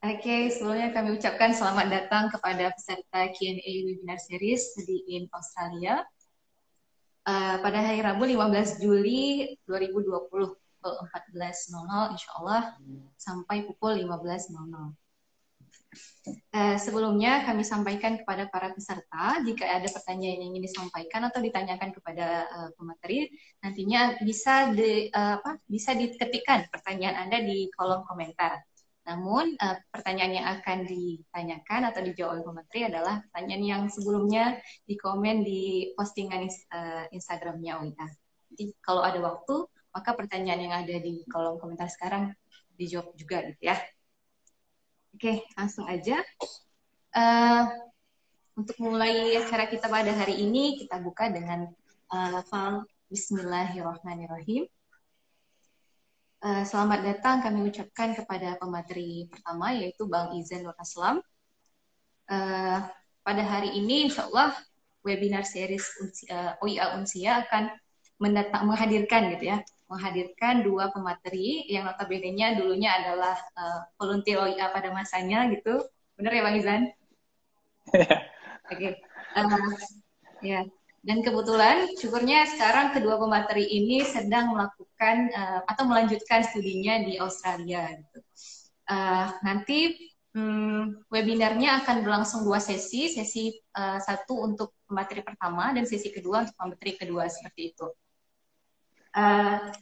Oke, sebelumnya kami ucapkan selamat datang kepada peserta Q&A webinar series di in Australia pada hari Rabu 15 Juli 2020 pukul 14.00 insya Allah sampai pukul 15.00. Sebelumnya kami sampaikan kepada para peserta jika ada pertanyaan yang ingin disampaikan atau ditanyakan kepada pemateri, nantinya bisa diketikkan pertanyaan Anda di kolom komentar. Namun pertanyaan yang akan ditanyakan atau dijawab oleh pemateri adalah pertanyaan yang sebelumnya dikomen di postingan Instagramnya OIA. Jadi kalau ada waktu, maka pertanyaan yang ada di kolom komentar sekarang dijawab juga gitu ya. Oke, langsung aja. Untuk mulai acara kita pada hari ini, kita buka dengan lafal Bismillahirrahmanirrahim. Selamat datang kami ucapkan kepada pemateri pertama, yaitu Bang Izan Nur Aslam. Pada hari ini, insya Allah, webinar series OIA Unsia akan menghadirkan dua pemateri yang notabene-nya dulunya adalah volunteer OIA pada masanya gitu. Benar ya Bang Izan? Oke. Ya. Dan kebetulan syukurnya sekarang kedua pemateri ini sedang melakukan atau melanjutkan studinya di Australia gitu. Nanti webinarnya akan berlangsung dua sesi, satu untuk pemateri pertama dan sesi kedua untuk pemateri kedua seperti itu.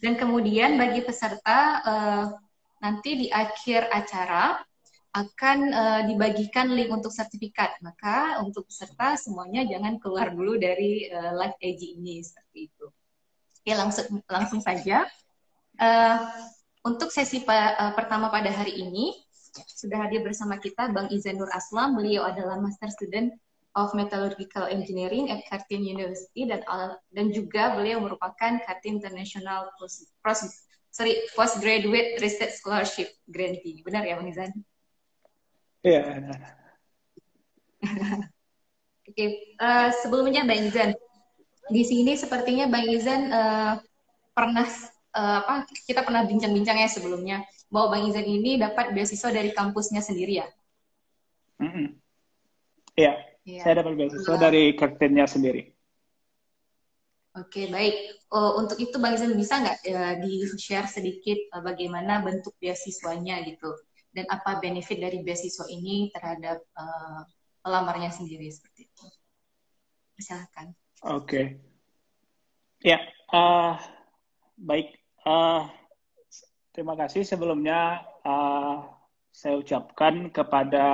Dan kemudian bagi peserta nanti di akhir acara akan dibagikan link untuk sertifikat. Maka untuk peserta semuanya jangan keluar dulu dari live AG ini seperti itu. Oke, langsung saja. Untuk sesi pertama pada hari ini sudah hadir bersama kita Bang Izan Nur Aslam. Beliau adalah Master Student of Metallurgical Engineering at Curtin University dan juga beliau merupakan Curtin International Postgraduate Research Scholarship Grantee. Benar ya Bang Izan? Iya. Oke, sebelumnya Bang Izan, di sini sepertinya Bang Izan kita pernah bincang-bincang ya sebelumnya bahwa Bang Izan ini dapat beasiswa dari kampusnya sendiri ya? Iya, saya dapat beasiswa dari Curtinnya sendiri. Oke, baik. Untuk itu Bang Izan bisa nggak di-share sedikit bagaimana bentuk beasiswanya gitu? Dan apa benefit dari beasiswa ini terhadap pelamarnya sendiri seperti itu? Silakan. Oke. Ya, baik. Terima kasih sebelumnya saya ucapkan kepada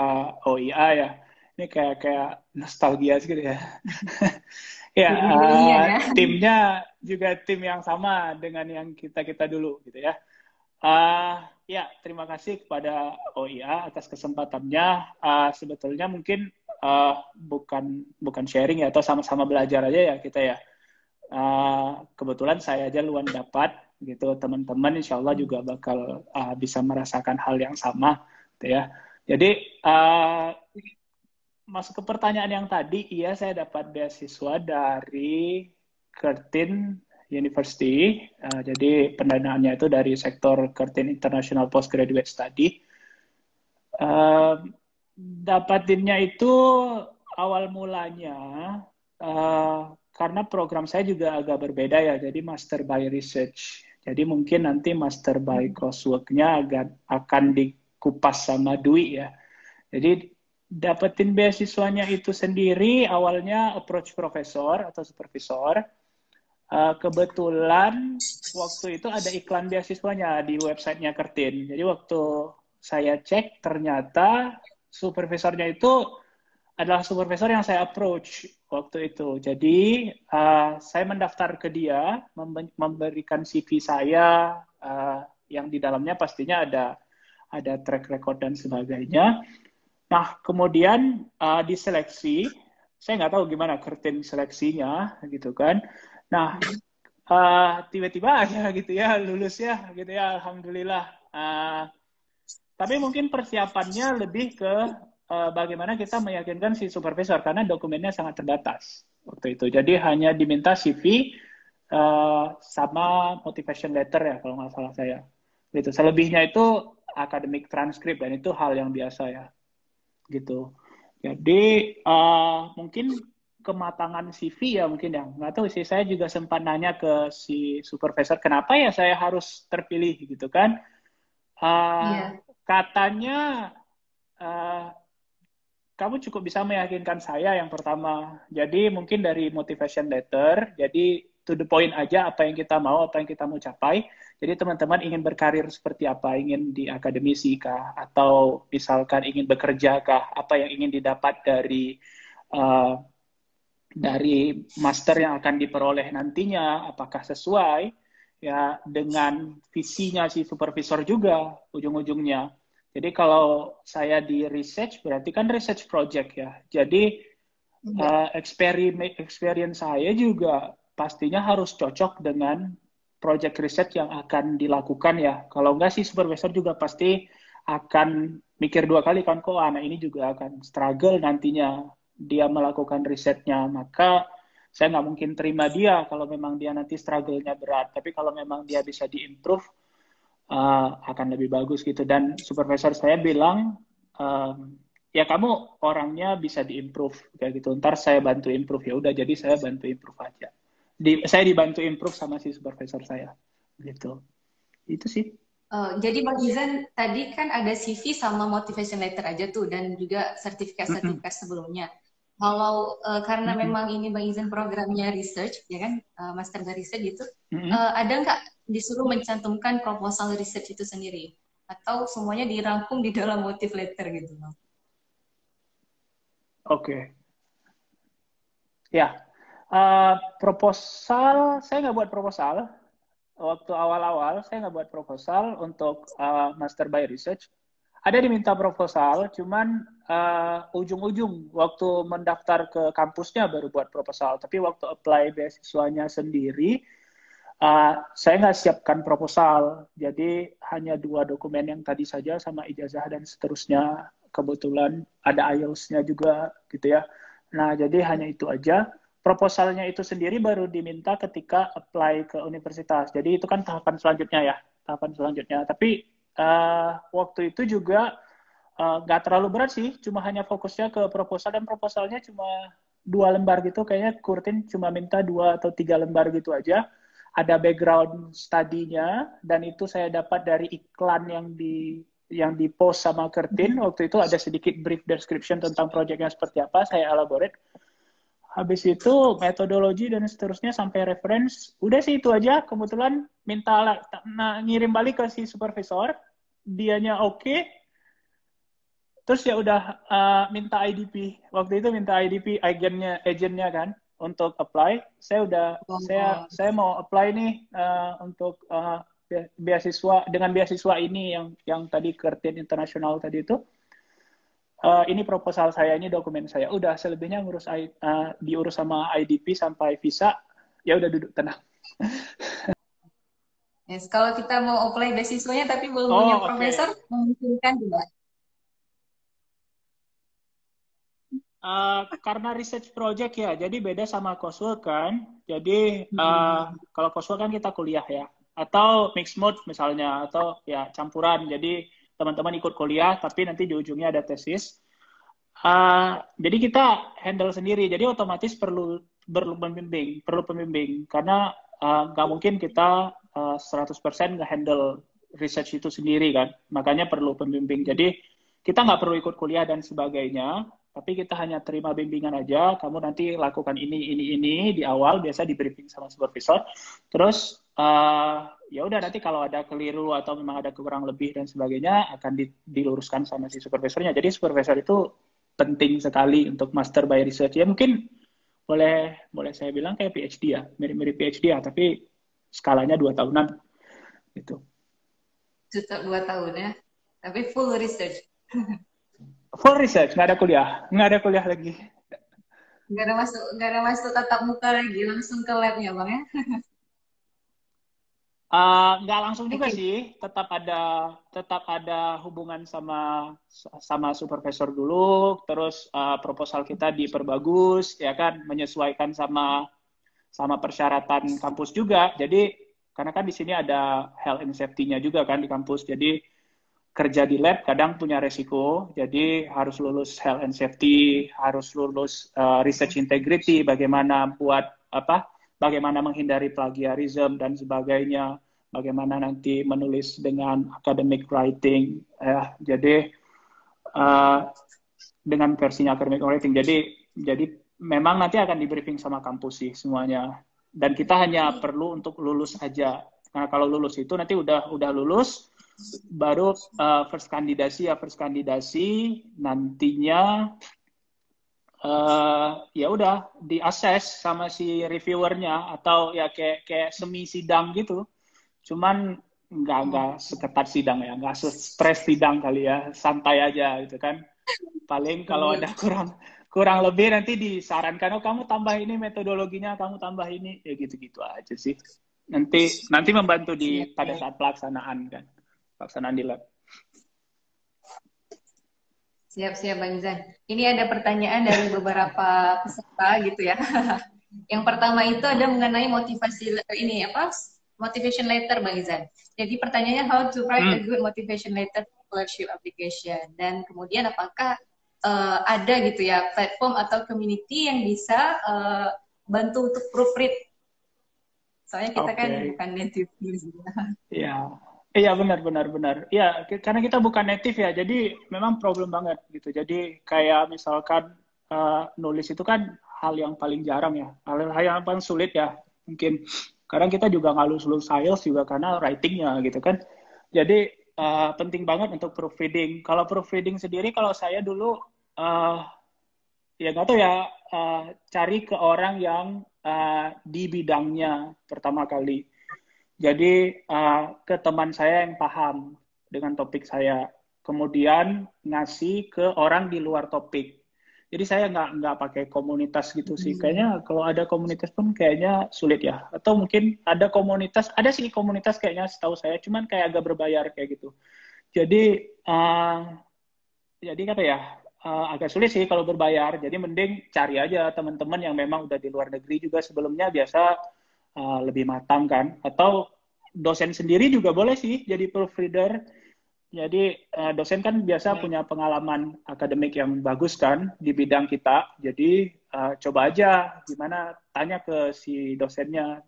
OIA ya. Ini kayak nostalgia gitu ya. Ya, timnya juga tim yang sama dengan yang kita dulu gitu ya. Ya, terima kasih kepada OIA atas kesempatannya. Sebetulnya mungkin bukan sharing ya, atau sama-sama belajar aja ya kita ya. Kebetulan saya aja luan dapat gitu, teman-teman insya Allah juga bakal bisa merasakan hal yang sama gitu ya. Jadi masuk ke pertanyaan yang tadi, iya saya dapat beasiswa dari Curtin University. Jadi pendanaannya itu dari sektor Curtin International Postgraduate Study. Dapatinnya itu awal mulanya karena program saya juga agak berbeda ya, jadi Master by Research. Jadi mungkin nanti Master by Coursework-nya akan dikupas sama Dwi ya. Jadi dapetin beasiswanya itu sendiri awalnya approach profesor atau supervisor. Kebetulan waktu itu ada iklan beasiswanya di websitenya Curtin. Jadi waktu saya cek ternyata supervisornya itu adalah supervisor yang saya approach waktu itu. Jadi saya mendaftar ke dia, memberikan CV saya yang di dalamnya pastinya ada track record dan sebagainya. Nah, kemudian diseleksi, saya nggak tahu gimana Curtin seleksinya, gitu kan. Nah, tiba-tiba aja gitu ya, lulus ya, gitu ya, alhamdulillah. Tapi mungkin persiapannya lebih ke bagaimana kita meyakinkan si supervisor, karena dokumennya sangat terbatas waktu itu. Jadi hanya diminta CV sama motivation letter ya, kalau nggak salah saya. Gitu. Selebihnya itu academic transcript, dan itu hal yang biasa ya, gitu. Jadi mungkin kematangan CV ya mungkin ya, nggak tahu sih, saya juga sempat nanya ke si supervisor kenapa ya saya harus terpilih gitu kan. Katanya kamu cukup bisa meyakinkan saya yang pertama. Jadi mungkin dari motivation letter, jadi to the point aja apa yang kita mau, apa yang kita mau capai. Jadi teman-teman ingin berkarir seperti apa, ingin di akademisi kah, atau misalkan ingin bekerja kah, apa yang ingin didapat dari master yang akan diperoleh nantinya, apakah sesuai ya dengan visinya si supervisor juga ujung-ujungnya. Jadi kalau saya di research, berarti kan research project ya. Jadi experience saya juga pastinya harus cocok dengan project research yang akan dilakukan ya. Kalau enggak sih supervisor juga pasti akan mikir dua kali kan, kok anak ini juga akan struggle nantinya dia melakukan risetnya. Maka saya nggak mungkin terima dia kalau memang dia nanti struggle-nya berat. Tapi kalau memang dia bisa diimprove, akan lebih bagus gitu. Dan supervisor saya bilang, ya kamu orangnya bisa diimprove kayak gitu. Ntar saya bantu improve, ya udah, jadi saya bantu improve aja. Saya dibantu improve sama si supervisor saya gitu. Itu sih. Jadi Bang Izan tadi kan ada CV sama motivation letter aja tuh, dan juga sertifikat-sertifikat sebelumnya. Kalau karena memang ini Bang Izan programnya research, ya kan, master dari research gitu, ada nggak disuruh mencantumkan proposal research itu sendiri? Atau semuanya dirangkum di dalam motive letter gitu, Bang? Oke. Ya, proposal, saya nggak buat proposal. Waktu awal-awal, saya nggak buat proposal untuk Master by Research. Ada diminta proposal, cuman ujung-ujung waktu mendaftar ke kampusnya baru buat proposal. Tapi waktu apply beasiswanya sendiri, saya nggak siapkan proposal. Jadi hanya 2 dokumen yang tadi saja sama ijazah dan seterusnya. Kebetulan ada IELTS-nya juga gitu ya. Nah, jadi hanya itu aja. Proposalnya itu sendiri baru diminta ketika apply ke universitas. Jadi itu kan tahapan selanjutnya ya, tahapan selanjutnya. Tapi waktu itu juga nggak terlalu berat sih, cuma hanya fokusnya ke proposal, dan proposalnya cuma 2 lembar gitu. Kayaknya Kurtin cuma minta 2 atau 3 lembar gitu aja. Ada background study-nya, dan itu saya dapat dari iklan yang di post sama Kurtin. Waktu itu ada sedikit brief description tentang proyeknya seperti apa, saya elaborate. Habis itu metodologi dan seterusnya sampai reference. Udah sih itu aja. Kebetulan ngirim balik ke si supervisor, dianya oke. Terus ya udah minta IDP. Waktu itu minta IDP, agentnya kan untuk apply. Saya mau apply nih untuk beasiswa, dengan beasiswa ini yang tadi Curtin International tadi itu. Ini proposal saya, ini dokumen saya. Udah, selebihnya diurus sama IDP sampai visa. Ya udah, duduk tenang. Yes, kalau kita mau apply beasiswanya tapi belum punya profesor, memungkinkan juga. Karena research project ya, jadi beda sama coursework kan. Jadi kalau coursework kan kita kuliah ya, atau mixed mode misalnya, atau ya campuran. Jadi teman-teman ikut kuliah, tapi nanti di ujungnya ada tesis. Jadi kita handle sendiri. Jadi otomatis perlu pembimbing, karena nggak mungkin kita 100% nge-handle research itu sendiri kan. Makanya perlu pembimbing. Jadi kita nggak perlu ikut kuliah dan sebagainya, tapi kita hanya terima bimbingan aja. Kamu nanti lakukan ini di awal, biasa di briefing sama supervisor. Terus ya udah, nanti kalau ada keliru atau memang ada kurang lebih dan sebagainya akan diluruskan sama si supervisornya. Jadi supervisor itu penting sekali untuk master by research. Ya mungkin boleh saya bilang kayak PhD ya, mirip-mirip PhD ya, tapi skalanya 2 tahunan gitu. 2 tahun ya, tapi full research. Full research, nggak ada kuliah lagi. Nggak ada masuk tatap muka lagi, langsung ke labnya Bang ya? Nggak langsung juga sih, tetap ada hubungan sama supervisor dulu, terus proposal kita diperbagus, ya kan, menyesuaikan sama persyaratan kampus juga. Jadi karena kan di sini ada health and safety-nya juga kan di kampus, jadi kerja di lab kadang punya resiko, jadi harus lulus health and safety, harus lulus research integrity, bagaimana buat bagaimana menghindari plagiarism dan sebagainya, bagaimana nanti menulis dengan academic writing, jadi dengan versinya academic writing. Jadi memang nanti akan di briefing sama kampus sih semuanya. Dan kita hanya perlu untuk lulus aja. Nah, kalau lulus itu nanti udah lulus, baru first kandidasi nantinya ya udah di-assess sama si reviewernya, atau ya kayak semi sidang gitu. Cuman nggak seketat sidang ya, nggak stres sidang kali ya, santai aja gitu kan. Paling kalau ada kurang lebih nanti disarankan, oh kamu tambah ini metodologinya, kamu tambah ini, ya gitu-gitu aja sih. Nanti membantu pada saat pelaksanaan di lab. Siap Bang Izan. Ini ada pertanyaan dari beberapa peserta gitu ya. Yang pertama itu ada mengenai motivation letter Bang Izan. Jadi pertanyaannya how to write a good motivation letter for scholarship application, dan kemudian apakah ada gitu ya platform atau community yang bisa bantu untuk proofread. Soalnya kita kan bukan native juga. Iya benar. Iya, karena kita bukan native ya, jadi memang problem banget gitu. Jadi kayak misalkan nulis itu kan hal yang paling jarang ya, hal yang paling sulit ya mungkin. Kadang kita juga nggak lulus IELTS juga karena writingnya gitu kan. Jadi penting banget untuk proofreading. Kalau proofreading sendiri, kalau saya dulu ya nggak tahu ya, cari ke orang yang di bidangnya pertama kali. Jadi ke teman saya yang paham dengan topik saya, kemudian ngasih ke orang di luar topik. Jadi saya nggak pakai komunitas gitu sih. Kayaknya kalau ada komunitas pun kayaknya sulit ya. Atau mungkin ada sih komunitas kayaknya setahu saya, cuman kayak agak berbayar kayak gitu. Jadi apa ya, agak sulit sih kalau berbayar. Jadi mending cari aja teman-teman yang memang udah di luar negeri juga sebelumnya, biasa lebih matang kan. Atau dosen sendiri juga boleh sih jadi proofreader. Jadi dosen kan biasa punya pengalaman akademik yang bagus kan di bidang kita. Jadi coba aja gimana, tanya ke si dosennya,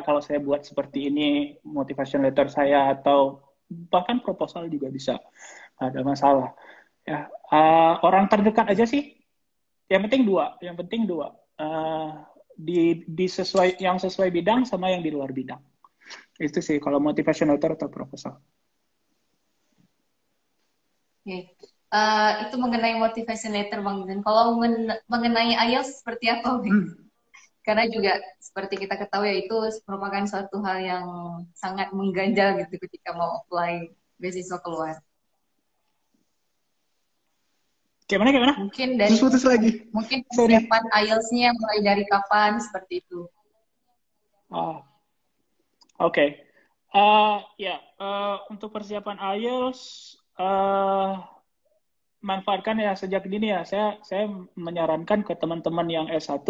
kalau saya buat seperti ini motivation letter saya, atau bahkan proposal juga bisa, nggak ada masalah. Ya, orang terdekat aja sih. Yang penting dua. Yang sesuai bidang sama yang di luar bidang. Itu sih kalau motivation letter atau proposal. Itu mengenai motivation letter Bang. Dan kalau mengenai IELTS seperti apa Bang? Karena juga seperti kita ketahui ya, itu merupakan suatu hal yang sangat mengganjal gitu ketika mau apply beasiswa keluar. Gimana? Mungkin dari mungkin persiapan IELTS-nya mulai dari kapan seperti itu. Oke. Untuk persiapan IELTS manfaatkan ya sejak dini ya. Saya menyarankan ke teman-teman yang S1,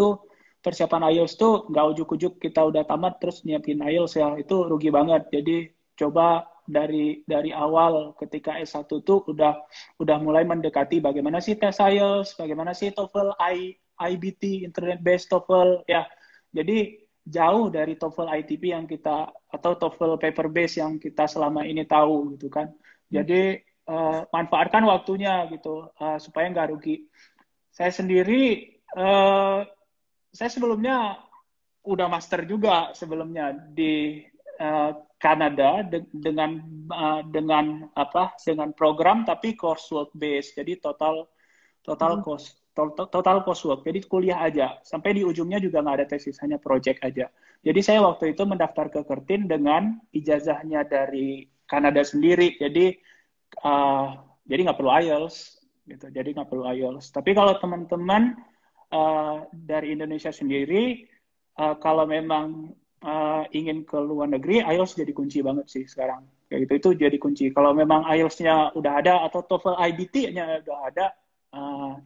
persiapan IELTS tuh nggak ujuk-ujuk kita udah tamat terus nyiapin IELTS ya, itu rugi banget. Jadi coba dari awal ketika S1 tuh udah mulai mendekati bagaimana sih tes IELTS, bagaimana sih TOEFL, IBT, Internet Based TOEFL ya. Jadi jauh dari TOEFL ITP yang kita, atau TOEFL paper base yang kita selama ini tahu gitu kan. Jadi manfaatkan waktunya gitu supaya nggak rugi. Saya sendiri saya sebelumnya udah master juga sebelumnya di Kanada dengan program tapi coursework base. Jadi total coursework. Jadi kuliah aja. Sampai di ujungnya juga nggak ada tesis, hanya project aja. Jadi saya waktu itu mendaftar ke Curtin dengan ijazahnya dari Kanada sendiri. Jadi nggak perlu IELTS gitu. Tapi kalau teman-teman dari Indonesia sendiri, kalau memang ingin ke luar negeri, IELTS jadi kunci banget sih sekarang. Kayak gitu, itu jadi kunci. Kalau memang IELTS-nya udah ada atau TOEFL IBT-nya udah ada,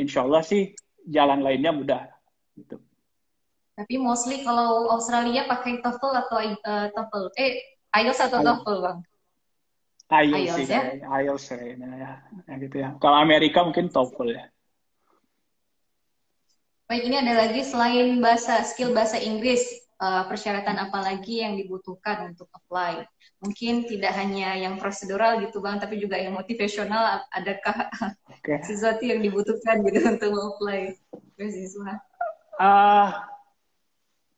insya Allah sih jalan lainnya mudah. Gitu. Tapi mostly kalau Australia pakai TOEFL atau IELTS atau TOEFL Bang? IELTS sih IELTS ya. kayaknya, IELTS kayaknya ya, ya gitu ya. Kalau Amerika mungkin TOEFL ya. Baik, ini ada lagi selain skill bahasa Inggris, persyaratan apa lagi yang dibutuhkan untuk apply? Mungkin tidak hanya yang prosedural gitu Bang, tapi juga yang motivasional. Adakah Oke. sesuatu yang dibutuhkan gitu untuk apply beasiswa? Ah,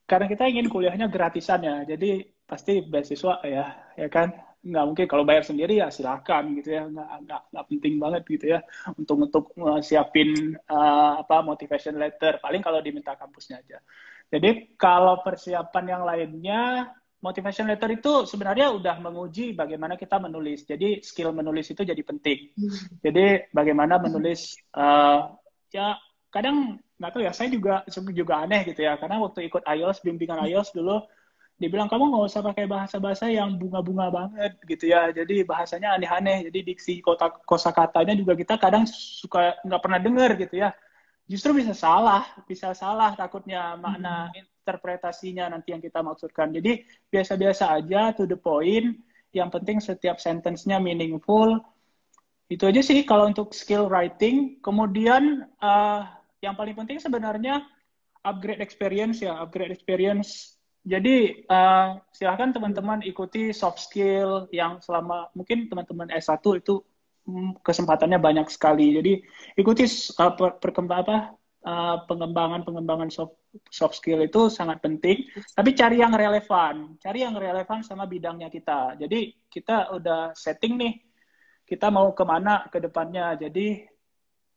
karena kita ingin kuliahnya gratisan ya, jadi pasti beasiswa ya, ya kan? Nggak mungkin kalau bayar sendiri ya silakan gitu ya, nggak penting banget gitu ya untuk siapin apa motivation letter. Paling kalau diminta kampusnya aja. Jadi kalau persiapan yang lainnya, motivation letter itu sebenarnya udah menguji bagaimana kita menulis. Jadi skill menulis itu jadi penting. Jadi bagaimana menulis ya kadang nggak tahu ya, saya juga aneh gitu ya, karena waktu ikut IELTS, bimbingan IELTS dulu, dibilang kamu nggak usah pakai bahasa-bahasa yang bunga-bunga banget gitu ya, jadi bahasanya aneh-aneh, jadi diksi kosakatanya juga kita kadang suka nggak pernah dengar gitu ya, justru bisa salah takutnya makna interpretasinya nanti yang kita maksudkan. Jadi biasa-biasa aja, to the point, yang penting setiap sentence-nya meaningful. Itu aja sih kalau untuk skill writing. Kemudian yang paling penting sebenarnya upgrade experience ya, upgrade experience. Jadi silahkan teman-teman ikuti soft skill yang selama mungkin teman-teman S1 itu kesempatannya banyak sekali. Jadi ikuti pengembangan soft skill itu sangat penting. Tapi cari yang relevan sama bidangnya kita. Jadi kita udah setting nih, kita mau kemana ke depannya. Jadi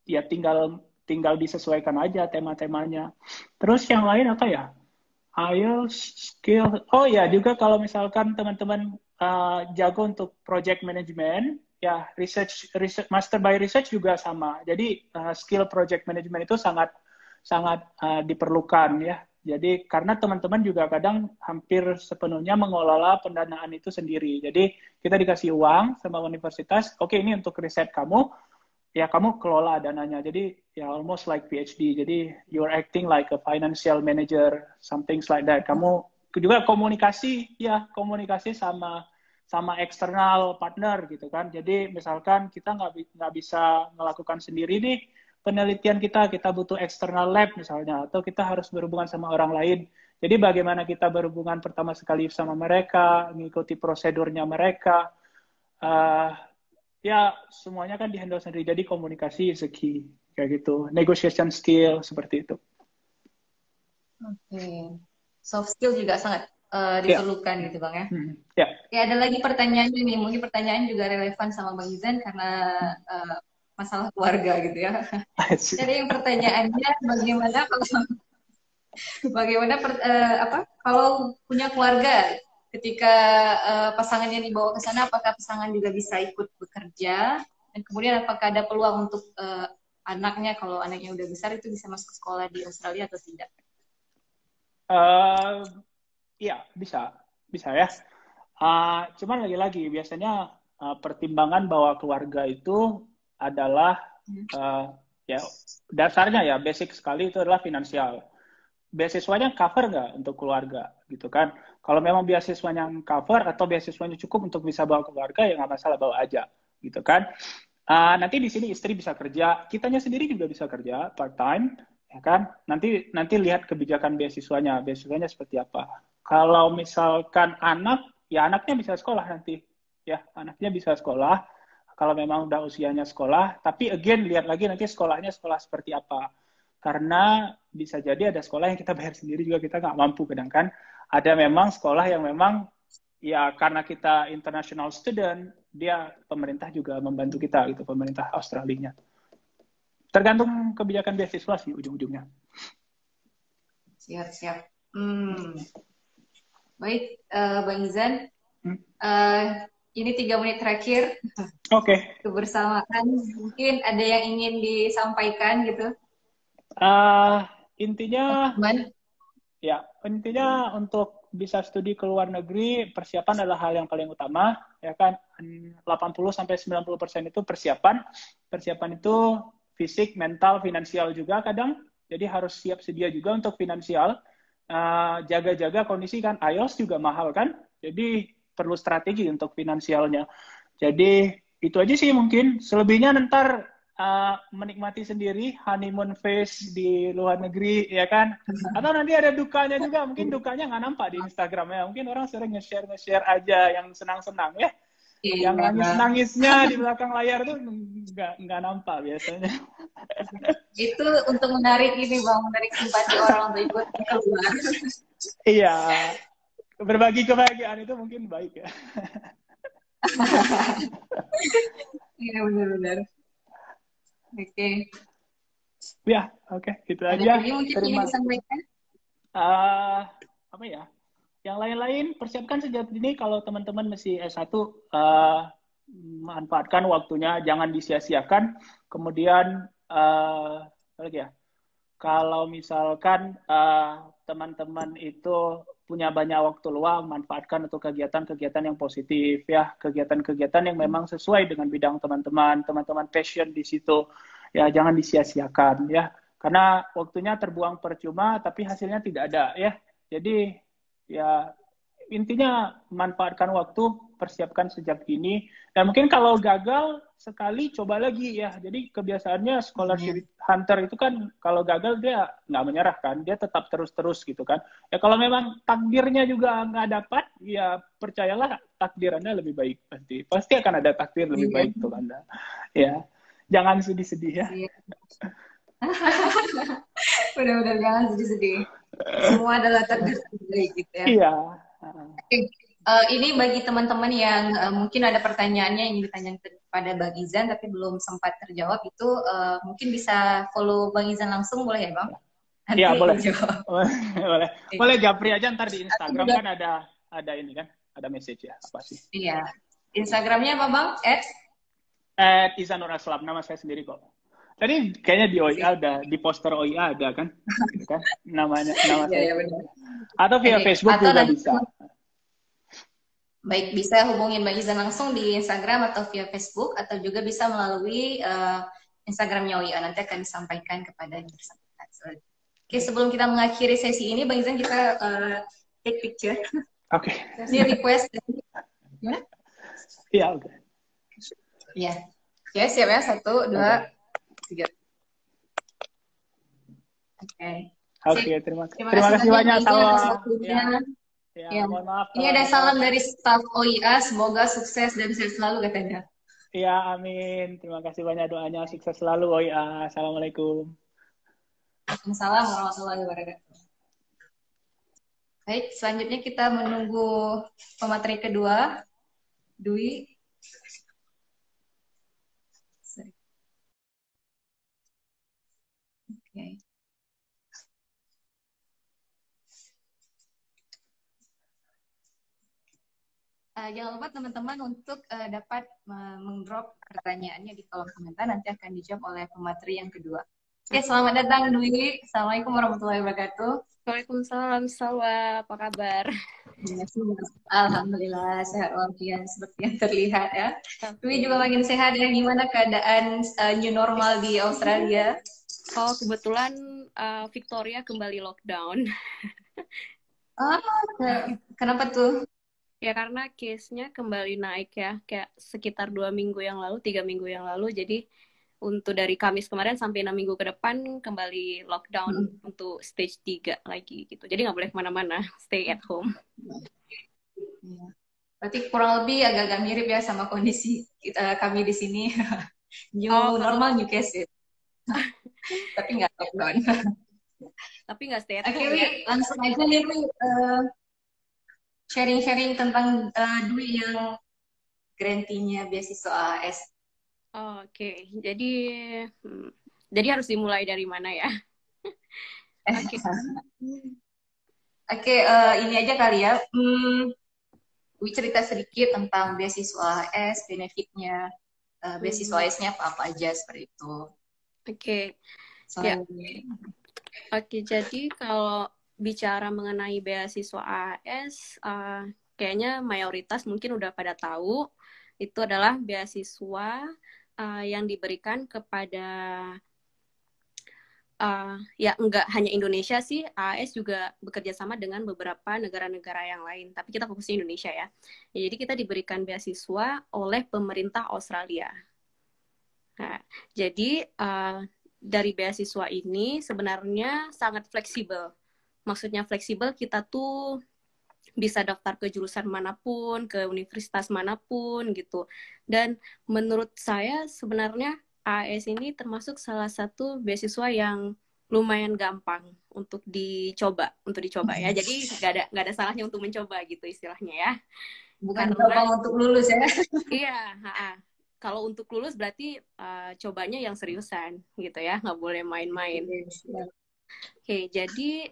ya tinggal disesuaikan aja tema-temanya. Terus yang lain apa ya? IELTS, skill. Oh ya, juga kalau misalkan teman-teman jago untuk project management, ya master by research juga sama. Jadi skill project management itu sangat sangat diperlukan ya. Jadi karena teman-teman juga kadang hampir sepenuhnya mengelola pendanaan itu sendiri. Jadi kita dikasih uang sama universitas, oke ini untuk riset kamu, ya kamu kelola dananya. Jadi ya almost like PhD. Jadi you're acting like a financial manager, something like that. Kamu juga komunikasi sama eksternal partner gitu kan. Jadi misalkan kita nggak bisa melakukan sendiri nih penelitian kita butuh eksternal lab misalnya, atau kita harus berhubungan sama orang lain. Jadi bagaimana kita berhubungan pertama sekali sama mereka, mengikuti prosedurnya mereka, uh, ya semuanya kan dihandle sendiri. Jadi komunikasi is a key kayak gitu, negotiation skill seperti itu. Oke, soft skill juga sangat diperlukan gitu Bang ya. Ya. Ya ada lagi pertanyaannya nih, mungkin pertanyaan juga relevan sama Bang Izan karena masalah keluarga gitu ya. Jadi yang pertanyaannya bagaimana kalau punya keluarga ketika pasangannya dibawa ke sana, apakah pasangan juga bisa ikut bekerja, dan kemudian apakah ada peluang untuk anaknya, kalau anaknya udah besar itu bisa masuk sekolah di Australia atau tidak? Iya bisa ya. Cuman lagi-lagi biasanya pertimbangan bahwa keluarga itu adalah ya dasarnya ya basic sekali itu adalah finansial. Beasiswanya cover nggak untuk keluarga gitu kan? Kalau memang beasiswanya cover atau beasiswanya cukup untuk bisa bawa keluarga ya nggak masalah, bawa aja gitu kan. Nanti di sini istri bisa kerja, kitanya sendiri juga bisa kerja part time ya kan. Nanti lihat kebijakan beasiswanya seperti apa. Kalau misalkan ya anaknya bisa sekolah nanti ya, anaknya bisa sekolah kalau memang udah usianya sekolah. Tapi again lihat lagi nanti sekolahnya sekolah seperti apa. Karena bisa jadi ada sekolah yang kita bayar sendiri juga kita nggak mampu kadang kan. Ada memang sekolah yang memang ya karena kita international student, dia pemerintah juga membantu kita gitu, pemerintah Australia. Tergantung kebijakan beasiswa sih ujung-ujungnya. Siap. Baik, Bang Izan. Ini 3 menit terakhir. Oke. Kebersamaan. Mungkin ada yang ingin disampaikan gitu? Intinya untuk bisa studi ke luar negeri, persiapan adalah hal yang paling utama, ya kan? 80-90% itu persiapan. Persiapan itu fisik, mental, finansial juga kadang. Jadi harus siap sedia juga untuk finansial. Jaga-jaga kondisi kan, IELTS juga mahal kan? Jadi perlu strategi untuk finansialnya. Jadi itu aja sih mungkin. Selebihnya ntar menikmati sendiri honeymoon phase di luar negeri, ya kan? Atau nanti ada dukanya juga. Mungkin dukanya nggak nampak di Instagram ya. Mungkin orang sering nge-share aja yang senang-senang ya. Yang Iya. nangis-nangisnya di belakang layar tuh nggak nampak biasanya. Itu untuk menarik ini Bang, menarik simpati orang untuk ikut keluar. Iya, berbagi kebahagiaan itu mungkin baik ya. Iya benar-benar. Oke. Ya, oke, gitu Ada aja. lagi mungkin yang Terima. disampaikan? Apa ya? Yang lain-lain persiapkan sejak dini kalau teman-teman masih S1 manfaatkan waktunya, jangan disia-siakan. Kemudian apa lagi ya? Kalau misalkan teman-teman itu punya banyak waktu luang, manfaatkan untuk kegiatan-kegiatan yang positif ya, kegiatan-kegiatan yang memang sesuai dengan bidang teman-teman passion di situ. Ya, jangan disia-siakan ya. Karena waktunya terbuang percuma tapi hasilnya tidak ada ya. Jadi ya intinya manfaatkan waktu, persiapkan sejak dini. Dan mungkin kalau gagal sekali coba lagi ya. Jadi kebiasaannya scholarship hunter itu kan kalau gagal dia nggak menyerah kan, dia tetap terus-terus gitu kan. Ya kalau memang takdirnya juga nggak dapat, ya percayalah takdir Anda lebih baik pasti. Pasti akan ada takdir lebih Iya. baik untuk Anda. Ya, jangan sedih-sedih ya. Iya. Benar-benar jangan sedih-sedih. Semua adalah takdir terbaik gitu ya. Iya. Oke. Ini bagi teman-teman yang mungkin ada pertanyaannya yang ditanyakan kepada Bang Izan tapi belum sempat terjawab itu mungkin bisa follow Bang Izan langsung boleh ya Bang? Nanti Iya, boleh. dijawab. Boleh. Iya. Boleh japri aja ntar di Atau Instagram juga, kan ada ini kan, ada message ya, apa sih? iya. Instagramnya apa Bang? Izanur Aslam, nama saya sendiri kok. Tadi kayaknya di OIA ada, di poster OIA ada kan? Gitu kan? Nama Iya, saya. iya benar. Atau via Oke. Facebook Atau juga nanti bisa. baik bisa hubungin Bang Izan langsung di Instagram atau via Facebook atau juga bisa melalui Instagramnya OIA nanti akan disampaikan kepada yang bersangkutan. Oke, sebelum kita mengakhiri sesi ini Bang Izan kita take picture. Oke. Ini request. Gimana? Iya, oke. Iya. Ya, siap ya. 1, 2, 3. Oke. Oke, terima Terima kasih banyak Bang Izan atas Salwa. waktunya. Ya, mohon maaf Ini kalau ada ada salam salah. dari staf OIA, semoga sukses dan sehat selalu katanya. Ya, amin. Terima kasih banyak doanya. Sukses selalu, OIA. Assalamualaikum. Waalaikumsalam warahmatullahi wabarakatuh. Baik, selanjutnya kita menunggu pemateri kedua, Dwi. Oke. Jangan lupa teman-teman untuk dapat mendrop pertanyaannya di kolom komentar, nanti akan dijawab oleh pemateri yang kedua. Oke, selamat datang Dwi. Assalamualaikum warahmatullahi wabarakatuh. Waalaikumsalam, Salwa. Apa kabar? Alhamdulillah, sehat walafiat seperti yang terlihat ya. Dwi juga makin sehat ya. Gimana keadaan new normal di Australia? Oh, kebetulan Victoria kembali lockdown. Kenapa tuh? Ya karena case-nya kembali naik ya, kayak sekitar 2 minggu yang lalu, 3 minggu yang lalu. Jadi untuk dari Kamis kemarin sampai 6 minggu ke depan kembali lockdown untuk stage 3 lagi gitu. Jadi nggak boleh kemana-mana, stay at home. Berarti kurang lebih agak-agak mirip ya sama kondisi kami di sini. New normal, new case. Tapi nggak lockdown. Tapi nggak stay at home. Oke, langsung aja nih sharing-sharing tentang Dwi yang grantinya beasiswa AS. Oke, jadi harus dimulai dari mana ya? Oke, ini aja kali ya. Dwi cerita sedikit tentang beasiswa AS, benefitnya, beasiswa AS-nya apa-apa aja seperti itu. Oke, ya. Oke, jadi kalau bicara mengenai beasiswa AS, kayaknya mayoritas mungkin udah pada tahu, itu adalah beasiswa yang diberikan kepada ya nggak hanya Indonesia sih, AAS juga bekerja sama dengan beberapa negara-negara yang lain. Tapi kita fokusnya Indonesia ya. Jadi kita diberikan beasiswa oleh pemerintah Australia. Nah, jadi dari beasiswa ini sebenarnya sangat fleksibel. Maksudnya fleksibel, kita tuh bisa daftar ke jurusan manapun, ke universitas manapun gitu. Dan menurut saya sebenarnya AS ini termasuk salah satu beasiswa yang lumayan gampang untuk dicoba ya. Jadi nggak ada salahnya untuk mencoba gitu istilahnya ya. Bukan Karena gampang untuk lulus ya. iya, kalau untuk lulus berarti cobanya yang seriusan gitu ya, nggak boleh main-main. Oke, jadi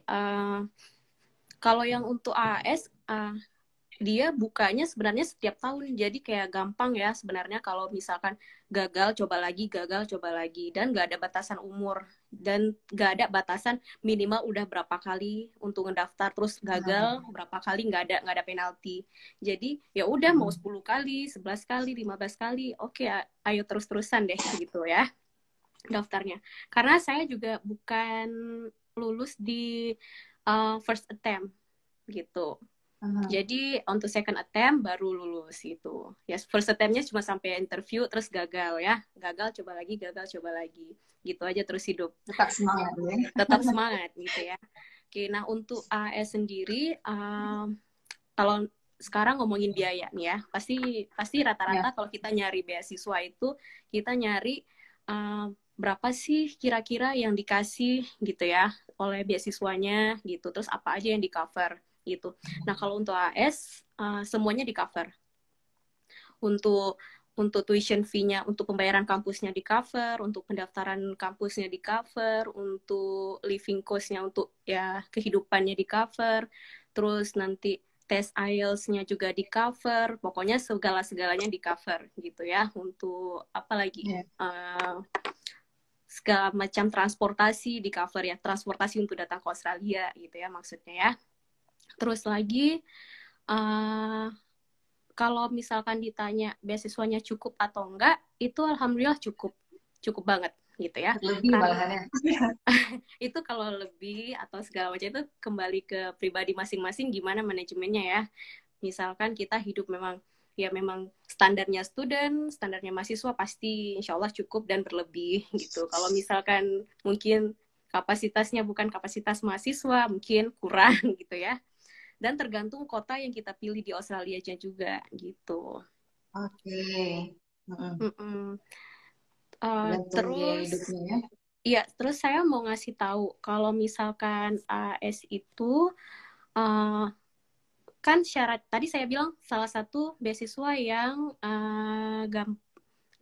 kalau yang untuk AS, dia bukanya sebenarnya setiap tahun, jadi kayak gampang ya sebenarnya kalau misalkan gagal coba lagi, dan nggak ada batasan umur, dan nggak ada batasan minimal udah berapa kali untuk ngedaftar, terus gagal berapa kali, nggak ada penalti. Jadi ya udah mau 10 kali, 11 kali, 15 kali, oke, ayo terus-terusan deh gitu ya daftarnya. Karena saya juga bukan lulus di first attempt gitu. Jadi untuk second attempt baru lulus gitu. Ya first attempt-nya cuma sampai interview terus gagal ya. Gagal coba lagi, gagal coba lagi. Gitu aja terus hidup. Tetap semangat ya. Tetap semangat gitu ya. Oke, nah untuk AS sendiri kalau sekarang ngomongin biaya nih ya, pasti rata-rata kalau kita nyari beasiswa itu kita nyari berapa sih kira-kira yang dikasih gitu ya oleh beasiswanya gitu, terus apa aja yang di cover gitu. Nah kalau untuk AS semuanya di cover. Untuk tuition fee-nya, untuk pembayaran kampusnya di cover, untuk pendaftaran kampusnya di cover, untuk living cost-nya, untuk ya kehidupannya di cover, terus nanti tes IELTS-nya juga di cover, pokoknya segala-segalanya di cover gitu ya. Untuk apa lagi? Segala macam transportasi di cover ya, transportasi untuk datang ke Australia gitu ya maksudnya ya. Terus lagi kalau misalkan ditanya beasiswanya cukup atau enggak, itu alhamdulillah cukup banget gitu ya. Lebih malahan ya. Itu kalau lebih atau segala macam itu kembali ke pribadi masing-masing gimana manajemennya ya. Misalkan kita hidup memang standarnya student, standarnya mahasiswa pasti insya Allah cukup dan berlebih gitu. Kalau misalkan mungkin kapasitasnya bukan kapasitas mahasiswa, mungkin kurang gitu ya. Dan tergantung kota yang kita pilih di Australia juga gitu. Oke. Terus hidupnya, ya. Iya, terus saya mau ngasih tahu kalau misalkan AS itu kan syarat tadi saya bilang salah satu beasiswa yang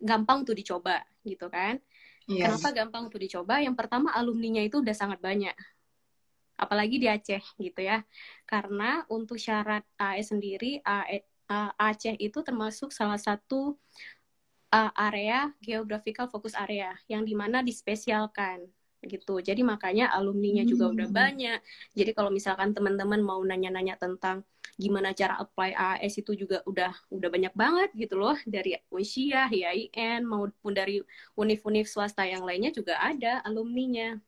gampang untuk dicoba gitu kan. Yes. Kenapa gampang untuk dicoba? Yang pertama alumninya itu udah sangat banyak. Apalagi di Aceh gitu ya. Karena untuk syarat AS sendiri, Aceh itu termasuk salah satu area geographical focus area yang dimana dispesialkan gitu. Jadi makanya alumninya juga udah banyak. Jadi kalau misalkan teman-teman mau nanya-nanya tentang gimana cara apply AS itu juga udah banyak banget gitu loh, dari Unsyah, IAIN maupun dari univ-univ swasta yang lainnya juga ada alumninya.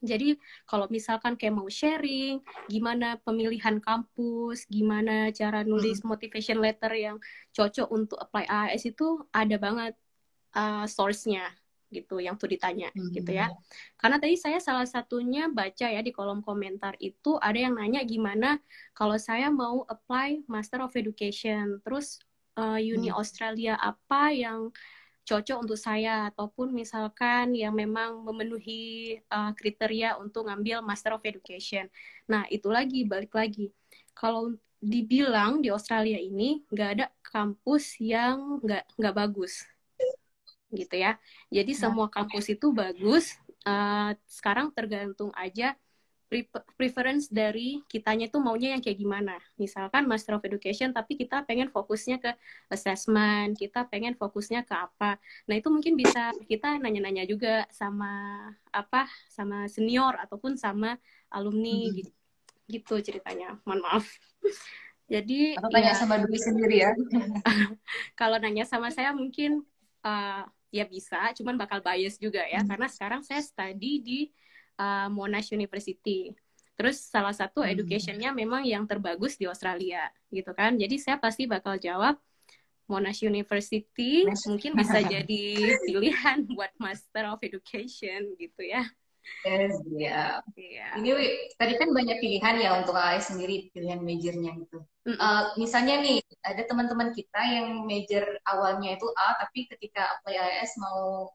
Jadi kalau misalkan kayak mau sharing, gimana pemilihan kampus, gimana cara nulis motivation letter yang cocok untuk apply AS itu ada banget source-nya gitu yang tuh ditanya gitu ya. Karena tadi saya salah satunya baca ya di kolom komentar itu ada yang nanya gimana kalau saya mau apply Master of Education, terus Uni Australia apa yang cocok untuk saya, ataupun misalkan yang memang memenuhi kriteria untuk ngambil Master of Education. Nah, itu balik lagi. Kalau dibilang di Australia ini nggak ada kampus yang nggak bagus, gitu ya. Jadi semua kampus itu bagus. Sekarang tergantung aja preference dari kitanya itu maunya yang kayak gimana. Misalkan Master of Education, tapi kita pengen fokusnya ke assessment, kita pengen fokusnya ke apa. Nah, itu mungkin bisa kita nanya-nanya juga sama senior ataupun sama alumni gitu ceritanya. Mohon maaf. Jadi atau tanya sama Dwi sendiri ya. Kalau nanya sama saya mungkin ya bisa, cuman bakal bias juga ya, karena sekarang saya study di Monash University. Terus salah satu educationnya memang yang terbagus di Australia gitu kan. Jadi saya pasti bakal jawab Monash University mungkin bisa jadi pilihan buat Master of Education gitu ya. Yes, ya. Iya. Ini tadi kan banyak pilihan ya untuk AS sendiri, pilihan majornya gitu. Misalnya nih, ada teman-teman kita yang major awalnya itu A, tapi ketika apply AS mau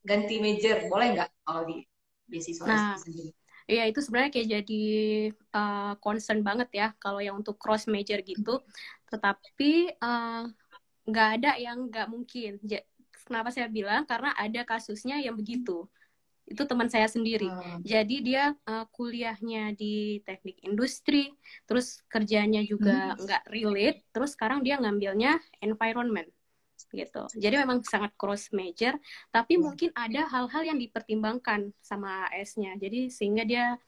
ganti major, boleh nggak kalau di beasiswa Nah, AS sendiri? ya itu sebenarnya kayak jadi concern banget ya kalau yang untuk cross major gitu. Tetapi nggak ada yang nggak mungkin. Kenapa saya bilang? Karena ada kasusnya yang begitu. Itu teman saya sendiri. Jadi dia kuliahnya di teknik industri, terus kerjanya juga nggak relate, terus sekarang dia ngambilnya environment gitu. Jadi memang sangat cross major, tapi mungkin ada hal-hal yang dipertimbangkan sama AS-nya. Jadi sehingga dia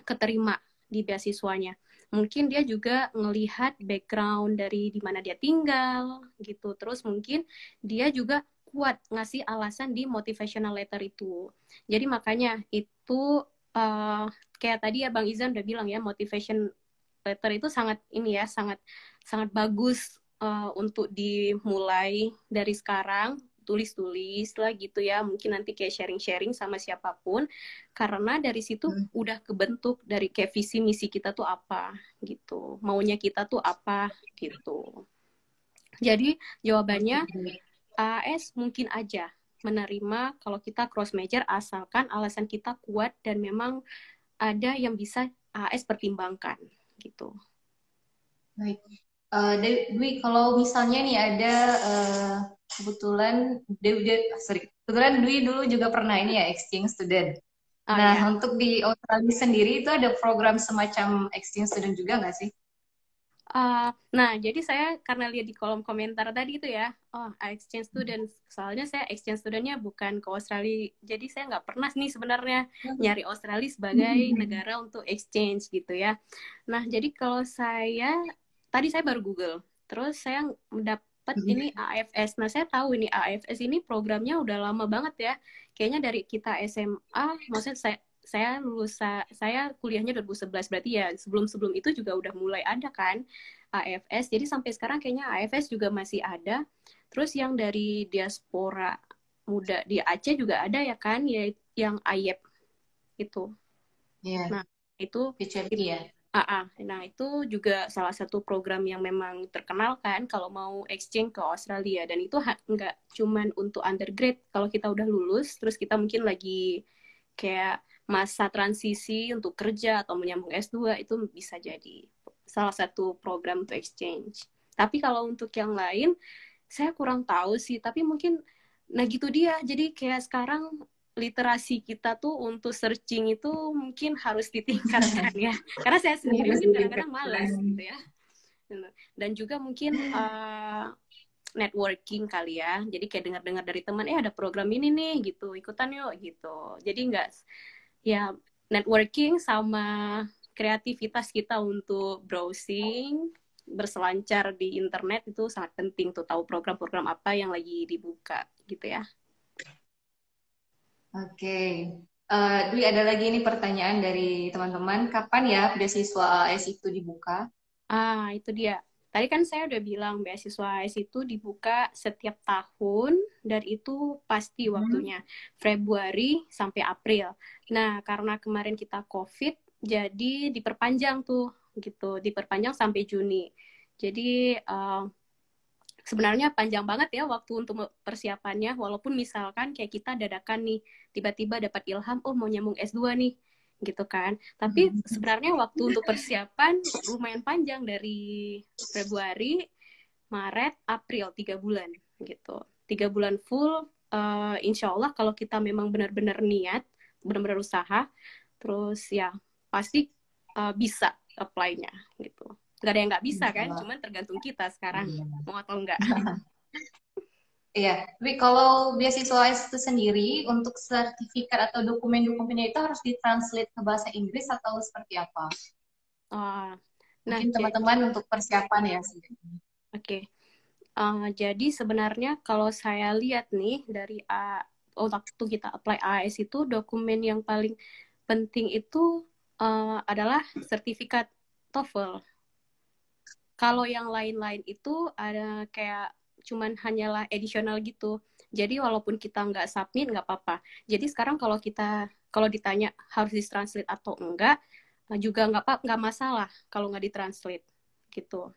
keterima di beasiswanya. Mungkin dia juga ngelihat background dari di mana dia tinggal gitu. Terus mungkin dia juga kuat ngasih alasan di motivational letter itu. Jadi makanya itu kayak tadi ya Bang Izan udah bilang ya, motivation letter itu sangat ini ya, sangat sangat bagus untuk dimulai dari sekarang, tulis-tulis lah gitu ya, mungkin nanti kayak sharing-sharing sama siapapun, karena dari situ udah kebentuk dari kayak visi misi kita tuh apa gitu, maunya kita tuh apa gitu. Jadi jawabannya AS mungkin aja menerima kalau kita cross major asalkan alasan kita kuat dan memang ada yang bisa AS pertimbangkan gitu. Baik. Dwi, kalau misalnya nih ada kebetulan Dwi dulu juga pernah ini ya exchange student. Nah, Ya. untuk di Australia sendiri itu ada program semacam exchange student juga nggak sih? Nah, jadi saya karena lihat di kolom komentar tadi itu ya, exchange student. Soalnya saya exchange studentnya bukan ke Australia, jadi saya nggak pernah nih sebenarnya nyari Australia sebagai negara untuk exchange gitu ya. Nah, jadi kalau tadi saya baru Google, terus saya mendapat ini AFS. Nah, saya tahu ini AFS ini programnya udah lama banget ya. Kayaknya dari kita SMA, maksudnya saya kuliahnya 2011, berarti ya sebelum itu juga udah mulai ada kan AFS. Jadi sampai sekarang kayaknya AFS juga masih ada. Terus yang dari diaspora muda di Aceh juga ada ya kan, ya yang AYEP itu. Iya. Nah, itu ya. Nah, itu juga salah satu program yang memang terkenal kan kalau mau exchange ke Australia. Dan itu nggak cuman untuk undergrad. Kalau kita udah lulus, terus kita mungkin lagi kayak masa transisi untuk kerja atau menyambung S2, itu bisa jadi salah satu program untuk exchange. Tapi kalau untuk yang lain, saya kurang tahu sih. Tapi mungkin, nah gitu dia. Jadi kayak sekarang literasi kita tuh untuk searching itu mungkin harus ditingkatkan ya. Karena saya sendiri mungkin kadang-kadang malas gitu ya. Dan juga mungkin networking kali ya. Jadi kayak dengar-dengar dari teman, ada program ini nih gitu, ikutan yuk gitu. Jadi nggak, ya networking sama kreativitas kita untuk browsing, berselancar di internet itu sangat penting tuh, tahu program-program apa yang lagi dibuka gitu ya. Oke. Dwi, ada lagi nih pertanyaan dari teman-teman. Kapan ya beasiswa AS itu dibuka? Itu dia. Tadi kan saya udah bilang beasiswa AS itu dibuka setiap tahun dan itu pasti waktunya Februari sampai April. Nah, karena kemarin kita COVID, jadi diperpanjang tuh gitu, diperpanjang sampai Juni. Jadi sebenarnya panjang banget ya waktu untuk persiapannya, walaupun misalkan kayak kita dadakan nih, tiba-tiba dapat ilham, mau nyambung S2 nih, gitu kan. Tapi sebenarnya waktu untuk persiapan lumayan panjang, dari Februari, Maret, April, 3 bulan gitu. 3 bulan full, insya Allah kalau kita memang benar-benar niat, benar-benar usaha, terus ya pasti bisa apply-nya gitu. Gak ada yang nggak bisa kan, cuman tergantung kita sekarang mau atau enggak. Iya, tapi kalau beasiswa itu sendiri untuk sertifikat atau dokumen-dokumennya itu harus ditranslate ke bahasa Inggris atau seperti apa? Mungkin teman-teman untuk persiapan ya. Oke. Jadi sebenarnya kalau saya lihat nih dari waktu kita apply AS itu dokumen yang paling penting itu adalah sertifikat TOEFL. Kalau yang lain-lain itu ada kayak cuman hanyalah additional gitu. Jadi walaupun kita nggak submit nggak apa-apa. Jadi sekarang kalau ditanya harus ditranslate atau enggak juga nggak masalah kalau nggak ditranslate gitu.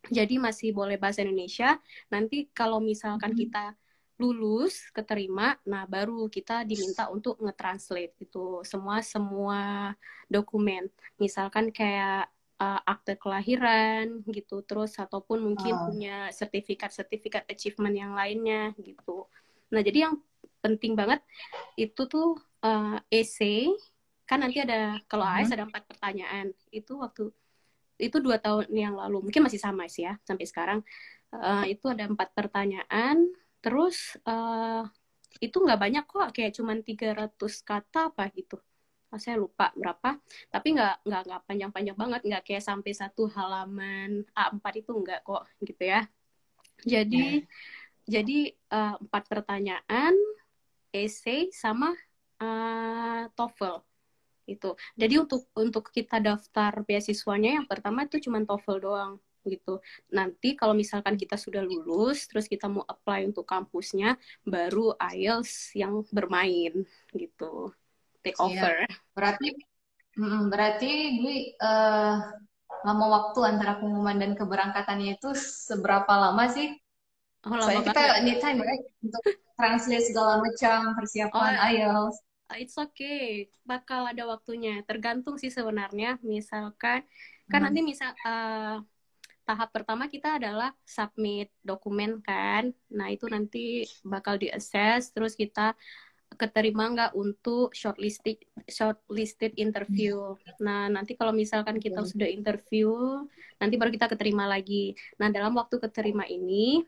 Jadi masih boleh bahasa Indonesia. Nanti kalau misalkan kita lulus, keterima, nah baru kita diminta untuk nge-translate itu semua dokumen. Misalkan kayak akte kelahiran gitu, terus ataupun mungkin punya sertifikat achievement yang lainnya gitu. Nah, jadi yang penting banget itu tuh essay, kan nanti ada, kalau AS ada 4 pertanyaan. Itu 2 tahun yang lalu, mungkin masih sama sih ya sampai sekarang. Itu ada 4 pertanyaan, terus itu nggak banyak kok, kayak cuman 300 kata apa gitu. Saya lupa berapa, tapi nggak panjang-panjang banget, nggak kayak sampai 1 halaman A4 itu nggak kok gitu ya. Jadi 4 pertanyaan, essay sama TOEFL itu. Jadi untuk kita daftar beasiswanya yang pertama itu cuma TOEFL doang gitu. Nanti kalau misalkan kita sudah lulus, terus kita mau apply untuk kampusnya, baru IELTS yang bermain gitu. Take over. Berarti Dwi lama waktu antara pengumuman dan keberangkatannya itu seberapa lama sih? Soalnya kita need time right? Untuk translate segala macam persiapan IELTS. It's okay, bakal ada waktunya. Tergantung sih sebenarnya. Misalkan kan nanti tahap pertama kita adalah submit dokumen kan. Nah itu nanti bakal di-assess, terus kita keterima nggak untuk shortlisted interview. Nah, nanti kalau misalkan kita sudah interview, nanti baru kita keterima lagi. Nah, dalam waktu keterima ini,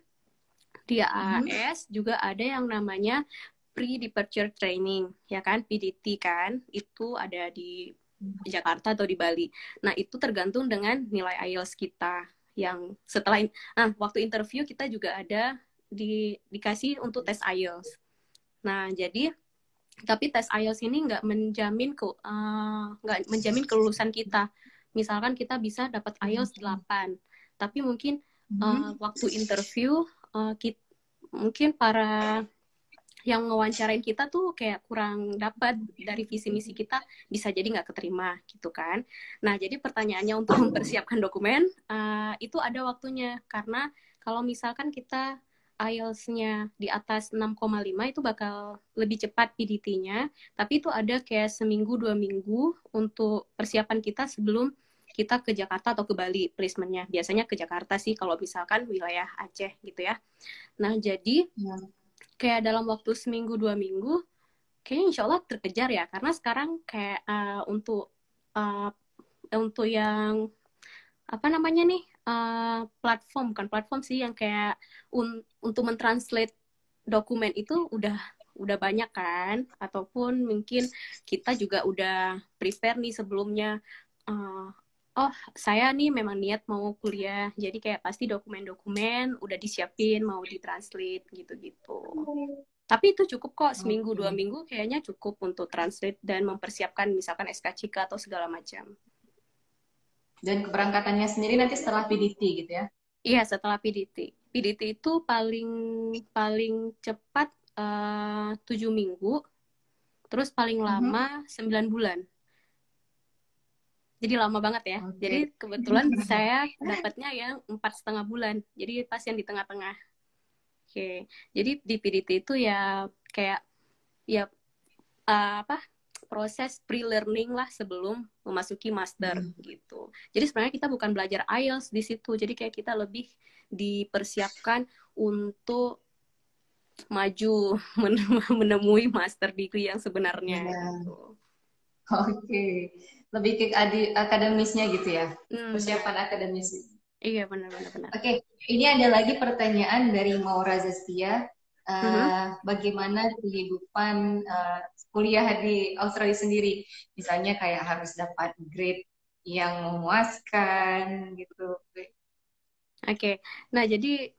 di AAS juga ada yang namanya pre-departure training, ya kan? PDT kan, itu ada di Jakarta atau di Bali. Nah, itu tergantung dengan nilai IELTS kita. Yang setelah, waktu interview kita juga ada dikasih untuk tes IELTS. Nah, jadi tapi tes IELTS ini nggak menjamin kelulusan kita. Misalkan kita bisa dapat IELTS 8, tapi mungkin waktu interview mungkin para yang ngewawancarain kita tuh kayak kurang dapat dari visi misi kita, bisa jadi nggak keterima gitu kan. Nah, jadi pertanyaannya untuk mempersiapkan dokumen itu ada waktunya, karena kalau misalkan kita IELTS-nya di atas 6,5 itu bakal lebih cepat PDT-nya, tapi itu ada kayak seminggu 2 minggu untuk persiapan kita sebelum kita ke Jakarta atau ke Bali placement-nya. Biasanya ke Jakarta sih kalau misalkan wilayah Aceh gitu ya. Nah, jadi kayak dalam waktu seminggu 2 minggu kayaknya insya Allah terkejar ya, karena sekarang kayak untuk yang apa namanya nih, bukan platform sih, yang kayak untuk mentranslate dokumen itu udah banyak kan, ataupun mungkin kita juga udah prepare nih sebelumnya, saya nih memang niat mau kuliah, jadi kayak pasti dokumen-dokumen udah disiapin mau ditranslate gitu-gitu. Tapi itu cukup kok, seminggu 2 minggu kayaknya cukup untuk translate dan mempersiapkan misalkan SKCK atau segala macam. Dan keberangkatannya sendiri nanti setelah PDT gitu ya? Iya, setelah PDT. PDT itu paling cepat 7 minggu, terus paling lama 9 bulan. Jadi lama banget ya. Jadi kebetulan saya dapatnya yang 4,5 bulan. Jadi pas yang di tengah-tengah. Jadi di PDT itu ya kayak proses pre-learning lah sebelum memasuki master gitu. Jadi sebenarnya kita bukan belajar IELTS di situ. Jadi kayak kita lebih dipersiapkan untuk maju menemui master degree yang sebenarnya. Gitu. Lebih ke akademisnya gitu ya, persiapan akademisnya. Iya, benar. Ini ada lagi pertanyaan dari Maura Zastia. Bagaimana kehidupan kuliah di Australia sendiri? Misalnya kayak harus dapat grade yang memuaskan gitu. Nah jadi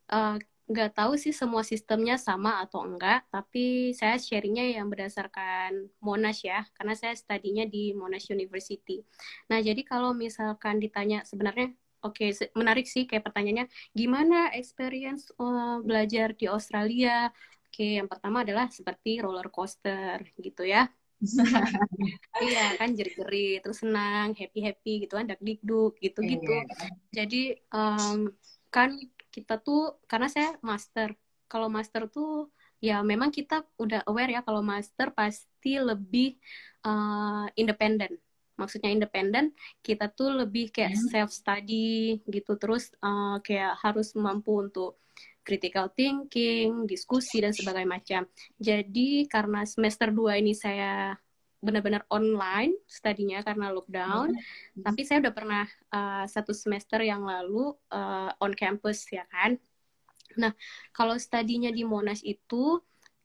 nggak tahu sih semua sistemnya sama atau enggak, tapi saya sharingnya yang berdasarkan Monash ya, karena saya studinya di Monash University. Nah, jadi kalau misalkan ditanya sebenarnya, oke, menarik sih kayak pertanyaannya, gimana experience belajar di Australia? Oke, yang pertama adalah seperti roller coaster gitu ya. Iya kan jerit-jerit, terus senang, happy-happy gitu kan, dak-dikduk gitu-gitu. Iya. Jadi kan kita tuh, karena saya master, kalau master tuh ya memang kita udah aware ya kalau master pasti lebih independen. Maksudnya independen, kita tuh lebih kayak self-study gitu, terus kayak harus mampu untuk critical thinking, diskusi, dan sebagainya macam. Jadi karena semester 2 ini saya benar-benar online studinya karena lockdown, tapi saya udah pernah satu semester yang lalu on campus ya kan. Nah, kalau studinya di Monash itu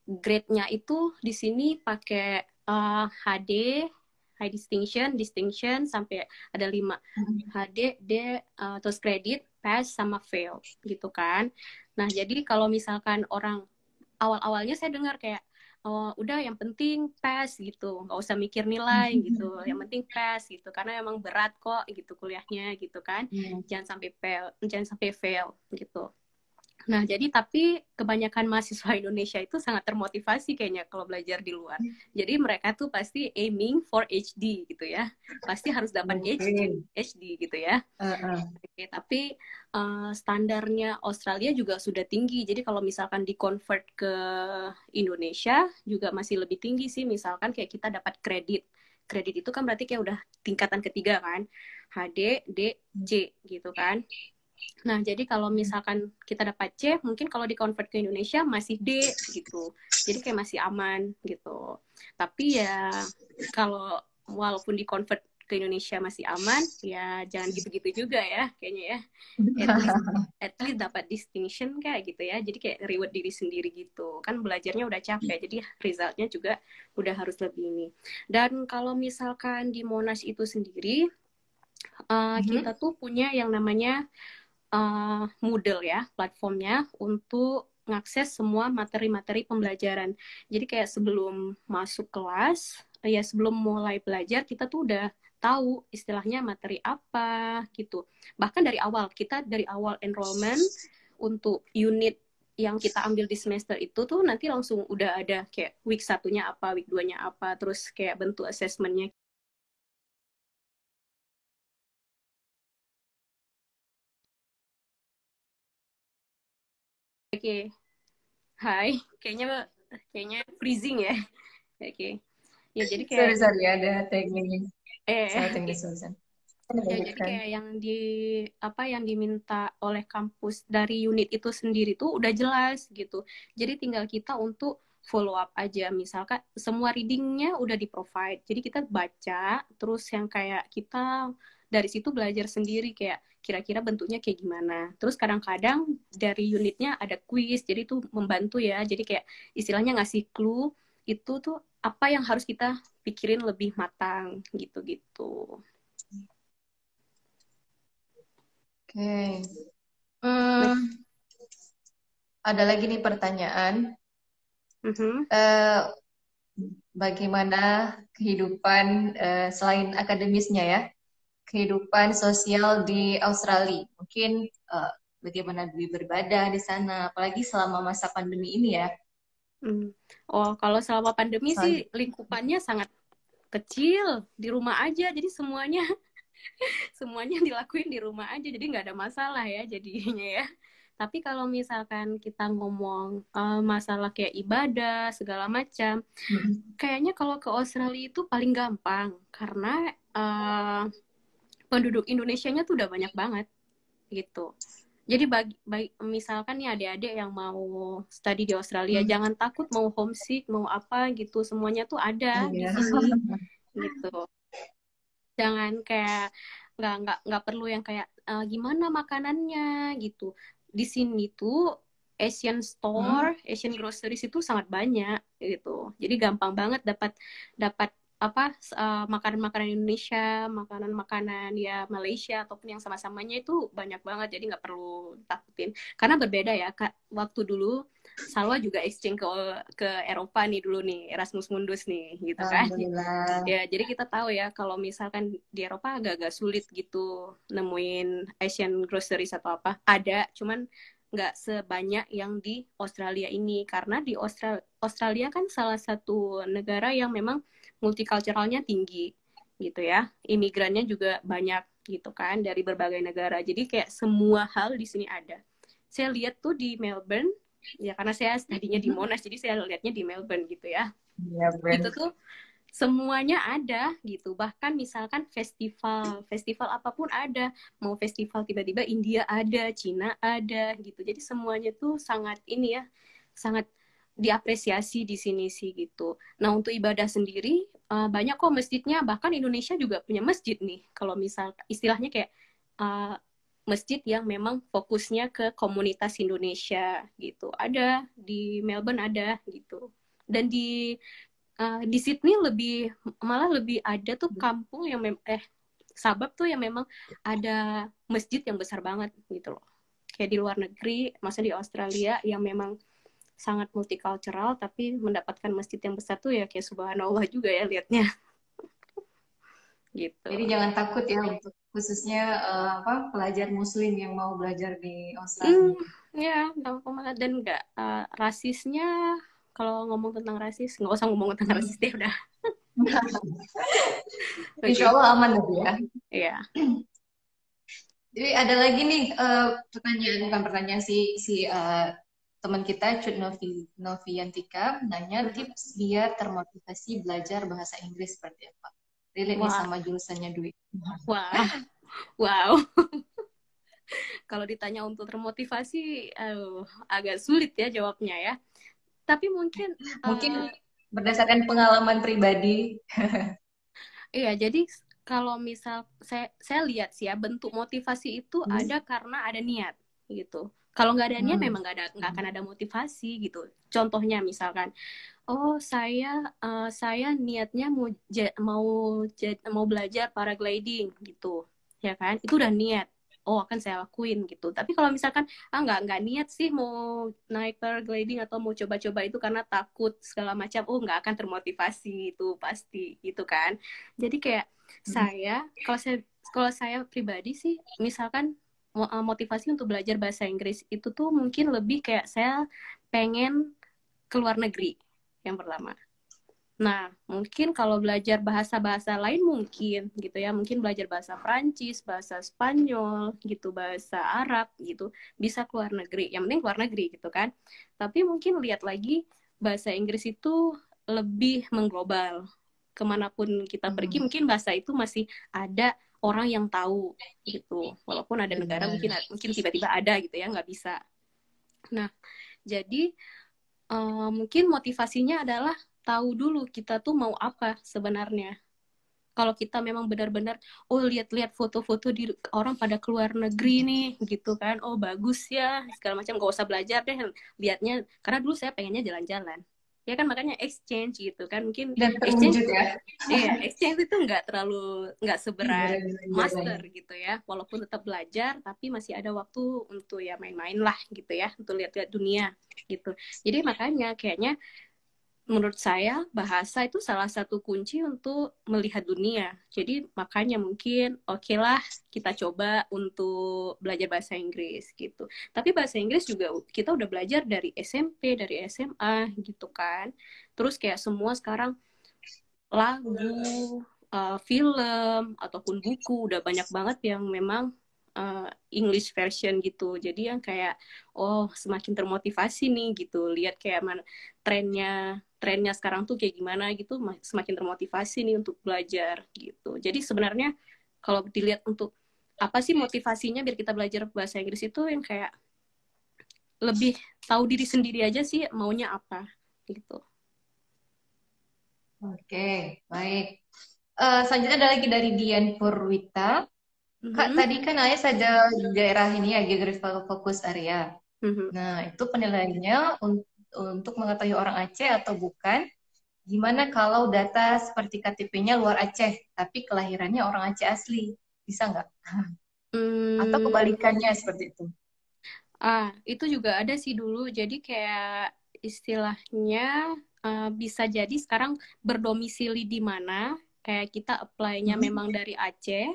grade-nya itu di sini pakai HD, high distinction, distinction sampai ada 5. HD, D, terus credit, pass sama fail gitu kan. Nah, jadi kalau misalkan orang awal-awalnya saya dengar kayak oh, udah yang penting pass gitu, nggak usah mikir nilai gitu, yang penting pass gitu, karena emang berat kok gitu kuliahnya gitu kan, jangan sampai fail gitu. Nah, jadi tapi kebanyakan mahasiswa Indonesia itu sangat termotivasi kayaknya kalau belajar di luar. Jadi mereka tuh pasti aiming for HD gitu ya. Pasti harus dapat HD gitu ya. Oke, tapi standarnya Australia juga sudah tinggi. Jadi kalau misalkan di-convert ke Indonesia juga masih lebih tinggi sih. Misalkan kayak kita dapat kredit. Kredit itu kan berarti kayak udah tingkatan ketiga kan. HD, D, C gitu kan. Nah, jadi kalau misalkan kita dapat C, mungkin kalau di-convert ke Indonesia masih D gitu. Jadi kayak masih aman gitu. Tapi ya kalau walaupun di-convert ke Indonesia masih aman, ya jangan gitu-gitu juga ya kayaknya ya. At least dapat distinction kayak gitu ya. Jadi kayak reward diri sendiri gitu. Kan belajarnya udah capek, jadi resultnya juga udah harus lebih ini. Dan kalau misalkan di Monash itu sendiri, kita tuh punya yang namanya Moodle ya, platformnya untuk mengakses semua materi-materi pembelajaran. Jadi kayak sebelum masuk kelas, ya sebelum mulai belajar, kita tuh udah tahu istilahnya materi apa gitu. Bahkan dari awal enrollment untuk unit yang kita ambil di semester itu tuh nanti langsung udah ada kayak week 1-nya apa, week 2-nya apa, terus kayak bentuk assessment-nya. Oke, hai, kayaknya freezing ya. Oke. Ya jadi kayak Sorry, ada teknik. Salah teknik oke. tulisan. Ya jadi kayak yang diminta oleh kampus dari unit itu sendiri tuh udah jelas gitu. Jadi tinggal kita untuk follow up aja. Misalkan semua readingnya udah di provide. Jadi kita baca terus yang kayak kita dari situ belajar sendiri kayak kira-kira bentuknya kayak gimana. Terus kadang-kadang dari unitnya ada quiz. Jadi itu membantu ya. Jadi kayak istilahnya ngasih clue itu tuh apa yang harus kita pikirin lebih matang gitu-gitu. Oke. Ada lagi nih pertanyaan. Bagaimana kehidupan selain akademisnya ya, kehidupan sosial di Australia? Mungkin bagaimana beribadah di sana, apalagi selama masa pandemi ini ya. Oh, kalau selama pandemi sih lingkupannya sangat kecil, di rumah aja, jadi semuanya dilakuin di rumah aja, jadi nggak ada masalah ya jadinya ya. Tapi kalau misalkan kita ngomong masalah kayak ibadah segala macam, kayaknya kalau ke Australia itu paling gampang karena penduduk Indonesianya tuh udah banyak banget gitu. Jadi misalkan nih adik-adik yang mau study di Australia, jangan takut mau homesick, mau apa gitu, semuanya tuh ada di sini gitu. Jangan kayak nggak perlu yang kayak gimana makanannya gitu. Di sini tuh Asian store, Asian groceries itu sangat banyak gitu. Jadi gampang banget dapat makanan-makanan Indonesia, makanan-makanan ya Malaysia ataupun yang sama-samanya itu banyak banget, jadi nggak perlu takutin. Karena berbeda ya, Kak. Waktu dulu Salwa juga exchange ke Eropa nih dulu nih, Erasmus Mundus nih, gitu kan. Alhamdulillah. Ya, jadi kita tahu ya kalau misalkan di Eropa agak-agak sulit gitu nemuin Asian groceries atau apa. Ada, cuman nggak sebanyak yang di Australia ini. Karena di Australia kan salah satu negara yang memang multiculturalnya tinggi gitu ya. Imigrannya juga banyak gitu kan dari berbagai negara. Jadi kayak semua hal di sini ada. Saya lihat tuh di Melbourne, ya karena saya tadinya di Monash, jadi saya lihatnya di Melbourne gitu ya. Iya, Itu tuh semuanya ada gitu. Bahkan misalkan festival apapun ada. Mau festival tiba-tiba India ada, Cina ada gitu. Jadi semuanya tuh sangat ini ya, sangat diapresiasi di sini sih gitu. Nah, untuk ibadah sendiri banyak kok masjidnya. Bahkan Indonesia juga punya masjid nih. Kalau misal istilahnya kayak masjid yang memang fokusnya ke komunitas Indonesia gitu. Ada di Melbourne ada gitu. Dan di Sydney malah lebih ada tuh kampung yang sabab tuh yang memang ada masjid yang besar banget gitu loh. Kayak di luar negeri, maksudnya di Australia yang memang sangat multicultural tapi mendapatkan masjid yang besar tuh ya kayak subhanallah juga ya liatnya. Gitu. Jadi jangan takut ya untuk khususnya pelajar muslim yang mau belajar di Australia. Ya, dan enggak rasisnya, kalau ngomong tentang rasis, nggak usah ngomong tentang rasis deh udah. Insya Allah aman deh ya. Iya. Jadi ada lagi nih bukan pertanyaan si teman kita Cut Noviantika nanya tips biar termotivasi belajar bahasa Inggris seperti apa? Relate nih sama jurusannya Dwi. Wow. Kalau ditanya untuk termotivasi, agak sulit ya jawabnya ya. Tapi mungkin berdasarkan pengalaman pribadi. Iya, jadi kalau misal saya lihat sih ya, bentuk motivasi itu ada karena ada niat gitu. Kalau nggak ada niat memang nggak akan ada motivasi gitu. Contohnya misalkan, saya niatnya mau belajar paragliding gitu, ya kan? Itu udah niat. Akan saya lakuin gitu. Tapi kalau misalkan nggak niat sih mau naik paragliding atau mau coba-coba itu karena takut segala macam, nggak akan termotivasi itu pasti gitu kan. Jadi kayak kalau saya pribadi sih, misalkan motivasi untuk belajar bahasa Inggris itu tuh mungkin lebih kayak saya pengen keluar negeri yang pertama. Nah, mungkin kalau belajar bahasa-bahasa lain mungkin gitu ya, mungkin belajar bahasa Prancis, bahasa Spanyol gitu, bahasa Arab gitu, bisa keluar negeri. Yang penting keluar negeri gitu kan. Tapi mungkin lihat lagi bahasa Inggris itu lebih mengglobal. Kemanapun kita pergi, mungkin bahasa itu masih ada orang yang tahu gitu. Walaupun ada negara mungkin tiba-tiba ada gitu ya, nggak bisa. Nah, jadi mungkin motivasinya adalah tahu dulu kita tuh mau apa sebenarnya. Kalau kita memang benar-benar lihat-lihat foto-foto di orang pada keluar negeri nih gitu kan, bagus ya segala macam, gak usah belajar deh lihatnya, karena dulu saya pengennya jalan-jalan ya kan, makanya exchange gitu kan, mungkin dan terwujud ya. Iya, exchange itu nggak seberat master gitu ya, walaupun tetap belajar tapi masih ada waktu untuk ya main-main lah gitu ya, untuk lihat-lihat dunia gitu. Jadi makanya kayaknya menurut saya bahasa itu salah satu kunci untuk melihat dunia. Jadi makanya mungkin oke lah kita coba untuk belajar bahasa Inggris gitu. Tapi bahasa Inggris juga kita udah belajar dari SMP, dari SMA gitu kan. Terus kayak semua sekarang lagu, film, ataupun buku udah banyak banget yang memang English version gitu. Jadi yang kayak semakin termotivasi nih gitu. Lihat kayak mana trennya sekarang tuh kayak gimana gitu, semakin termotivasi nih untuk belajar gitu. Jadi sebenarnya kalau dilihat untuk apa sih motivasinya biar kita belajar bahasa Inggris itu yang kayak lebih tahu diri sendiri aja sih maunya apa gitu. Oke, baik. Selanjutnya ada lagi dari Dian Purwita. Kak, tadi kan AS ada daerah ini ya, geographical focus area. Nah, itu penilaiannya untuk mengetahui orang Aceh atau bukan, gimana kalau data seperti KTP-nya luar Aceh, tapi kelahirannya orang Aceh asli? Bisa nggak? Atau Hmm, kebalikannya seperti itu? itu juga ada sih dulu. Jadi kayak istilahnya bisa jadi sekarang berdomisili di mana, kayak kita apply-nya Hmm. memang dari Aceh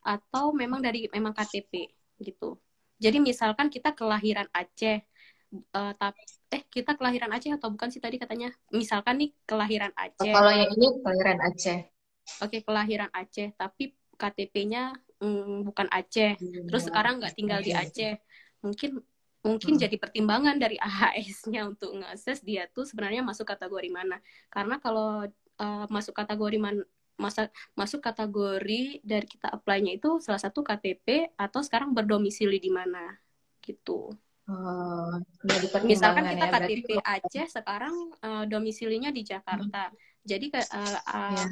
atau memang dari memang KTP gitu. Jadi misalkan kita kelahiran Aceh, tapi kita kelahiran Aceh atau bukan sih tadi katanya? Misalkan nih kelahiran Aceh. Kalau yang ini kelahiran Aceh. Oke, kelahiran Aceh, tapi KTP-nya bukan Aceh. Terus sekarang nggak tinggal di Oke. Aceh. Mungkin mungkin Hmm. jadi pertimbangan dari AHS-nya untuk nge-assess dia tuh sebenarnya masuk kategori mana. Karena kalau masuk kategori masuk kategori dari kita apply-nya itu salah satu KTP atau sekarang berdomisili di mana gitu. Oh, jadi Misalkan pertimbangan kita ya. Berarti KTP Aceh sekarang domisilinya di Jakarta. Jadi ya.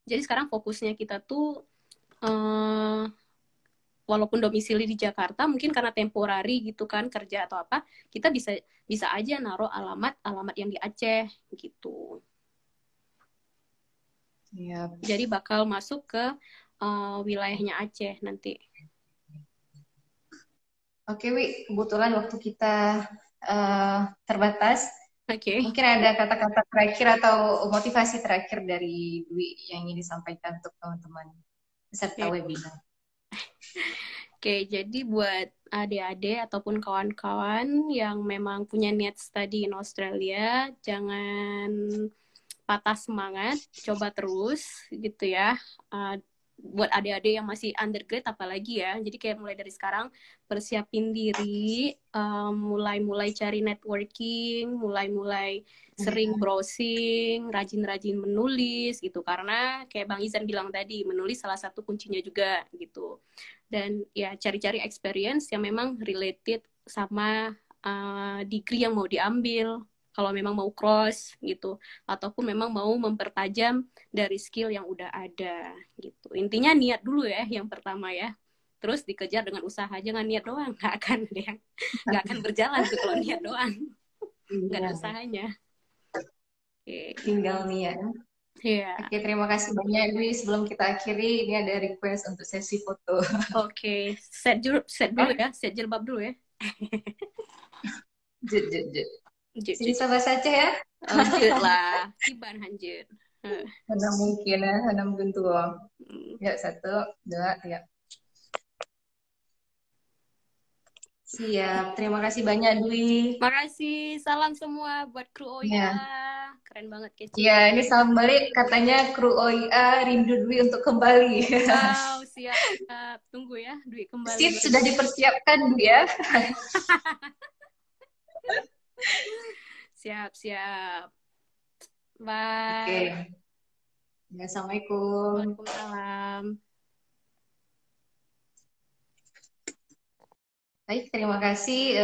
jadi sekarang fokusnya kita tuh eh, walaupun domisili di Jakarta mungkin karena temporary gitu kan kerja atau apa kita bisa bisa aja naruh alamat yang di Aceh gitu. Ya. Jadi bakal masuk ke wilayahnya Aceh nanti. Oke, Wi. Kebetulan waktu kita terbatas. Oke. Mungkin ada kata-kata terakhir atau motivasi terakhir dari Dwi yang ingin disampaikan untuk teman-teman peserta Oke. webinar. Oke, jadi buat adik-adik ataupun kawan-kawan yang memang punya niat study in Australia, jangan patah semangat, coba terus gitu ya. Buat adik-adik yang masih undergrad apalagi ya. Jadi kayak mulai dari sekarang persiapin diri, mulai-mulai cari networking, mulai-mulai sering browsing, rajin-rajin menulis gitu. Karena kayak Bang Izan bilang tadi, menulis salah satu kuncinya juga gitu. Dan ya cari-cari experience yang memang related sama degree yang mau diambil. Kalau memang mau cross gitu, ataupun memang mau mempertajam dari skill yang udah ada gitu. Intinya niat dulu ya yang pertama ya. Terus dikejar dengan usaha, jangan niat doang, nggak akan berjalan tuh kalau niat doang, nggak ada Iya, usahanya. Oke, tinggal nih ya. ya, Oke, terima kasih banyak Dwi. Sebelum kita akhiri, ini ada request untuk sesi foto. oke, set dulu Ya, ya, set jilbab dulu ya. jut, jut, jut. Jut, Sini jut, jut. sama saja ya. Lanjut lah, kiban hanjut. Karena mungkin ya, karena mungkin tuh. Hmm. Ya, satu, dua, tiga. Siap. Terima kasih banyak Dwi. Makasih, salam semua buat kru OIA. Ya. Keren banget, kece. Ya, ini salam balik katanya kru OIA rindu Dwi untuk kembali. Wow, siap, siap. Tunggu ya, duit kembali Sip, sudah 2000. dipersiapkan Dwi ya. Siap, siap. Oke. Bye. Ya, Assalamualaikum. Waalaikumsalam. Baik, terima kasih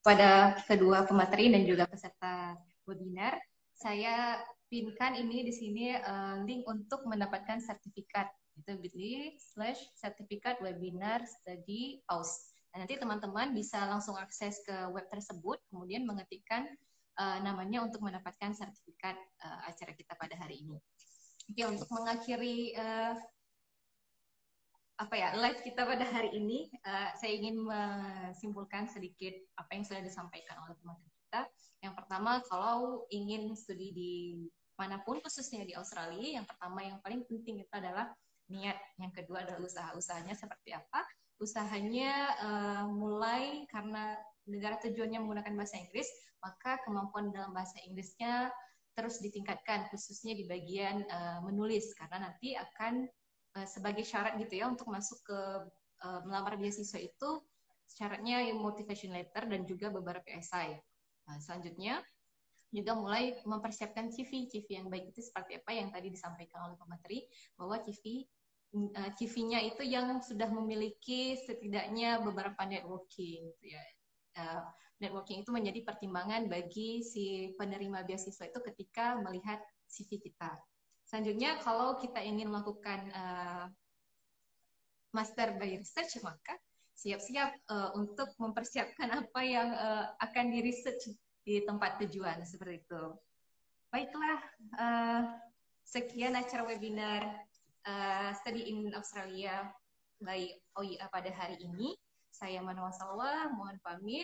pada kedua pemateri dan juga peserta webinar. Saya pinkan ini di sini link untuk mendapatkan sertifikat. Itu bit.ly/sertifikat webinar study aus. Nah, nanti teman-teman bisa langsung akses ke web tersebut, kemudian mengetikkan namanya untuk mendapatkan sertifikat acara kita pada hari ini. Oke, untuk mengakhiri live kita pada hari ini, saya ingin menyimpulkan sedikit apa yang sudah disampaikan oleh teman-teman kita. Yang pertama, kalau ingin studi di manapun, khususnya di Australia, yang pertama yang paling penting itu adalah niat. Yang kedua adalah usaha. Usahanya seperti apa? Usahanya mulai karena negara tujuannya menggunakan bahasa Inggris, maka kemampuan dalam bahasa Inggrisnya terus ditingkatkan, khususnya di bagian menulis, karena nanti akan sebagai syarat gitu ya untuk masuk ke melamar beasiswa itu syaratnya motivation letter dan juga beberapa esai. Nah, selanjutnya juga mulai mempersiapkan CV yang baik itu seperti apa yang tadi disampaikan oleh pemateri, bahwa CV-nya itu yang sudah memiliki setidaknya beberapa networking gitu ya. Networking itu menjadi pertimbangan bagi si penerima beasiswa itu ketika melihat CV kita. Selanjutnya, kalau kita ingin melakukan master by research, maka siap-siap untuk mempersiapkan apa yang akan di research di tempat tujuan seperti itu. Baiklah, sekian acara webinar Study in Australia by OIA pada hari ini. Saya Manwa Salwa, mohon pamit.